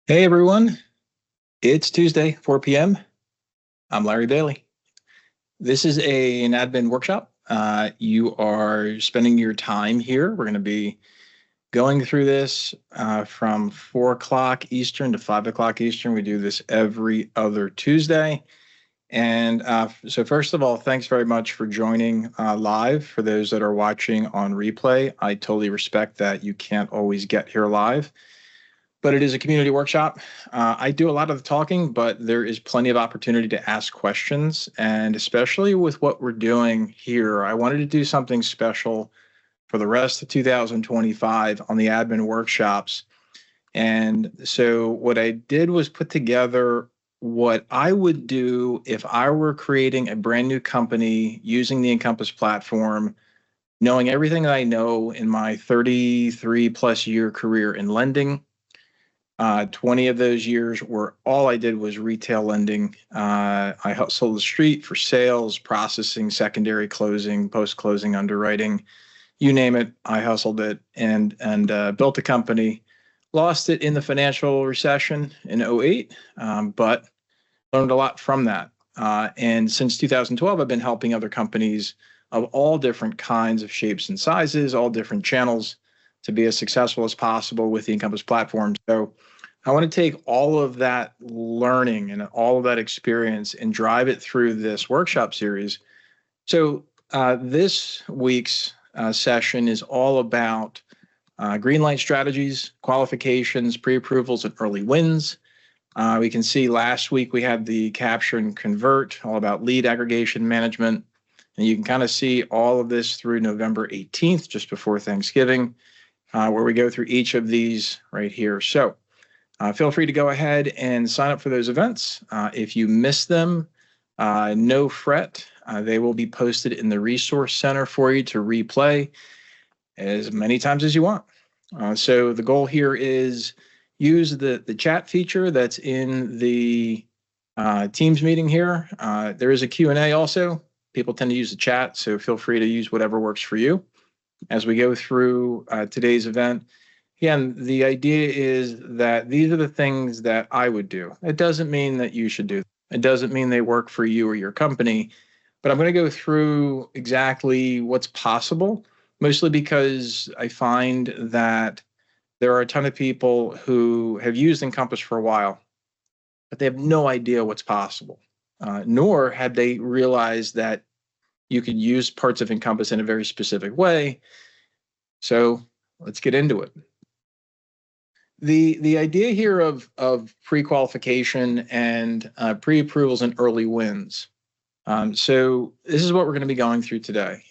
Hey everyone, it's Tuesday, 4 p.m. I'm Larry Bailey. This is an admin workshop. You are spending your time here. We're going to be going through this from 4 o'clock Eastern to 5 o'clock Eastern. We do this every other Tuesday. And so first of all, thanks very much for joining live. For those that are watching on replay, I totally respect that you can't always get here live. But it is a community workshop. I do a lot of the talking, but there is plenty of opportunity to ask questions. And especially with what we're doing here, I wanted to do something special for the rest of 2025 on the admin workshops. And so what I did was put together what I would do if I were creating a brand new company using the Encompass platform, knowing everything that I know in my 33 plus year career in lending. 20 of those years were all I did was retail lending. I hustled the street for sales, processing, secondary closing, post-closing underwriting, you name it. I hustled it and built a company. Lost it in the financial recession in '08, but learned a lot from that. And since 2012, I've been helping other companies of all different kinds of shapes and sizes, all different channels, to be as successful as possible with the Encompass platform. So I want to take all of that learning and all of that experience and drive it through this workshop series. So this week's session is all about green light strategies, qualifications, pre-approvals, and early wins. We can see last week we had the capture and convert, all about lead aggregation management. And you can kind of see all of this through November 18th, just before Thanksgiving, where we go through each of these right here. So feel free to go ahead and sign up for those events. If you miss them, no fret. They will be posted in the resource center for you to replay as many times as you want. So the goal here is use the chat feature that's in the Teams meeting here. There is a Q&A also. People tend to use the chat, so feel free to use whatever works for you as we go through today's event. Again, the idea is that these are the things that I would do. It doesn't mean that you should do them. It doesn't mean they work for you or your company, but I'm going to go through exactly what's possible, mostly because I find that there are a ton of people who have used Encompass for a while, but they have no idea what's possible, nor had they realized that you could use parts of Encompass in a very specific way. So let's get into it. The idea here of pre-qualification and pre-approvals and early wins. So this is what we're going to be going through today.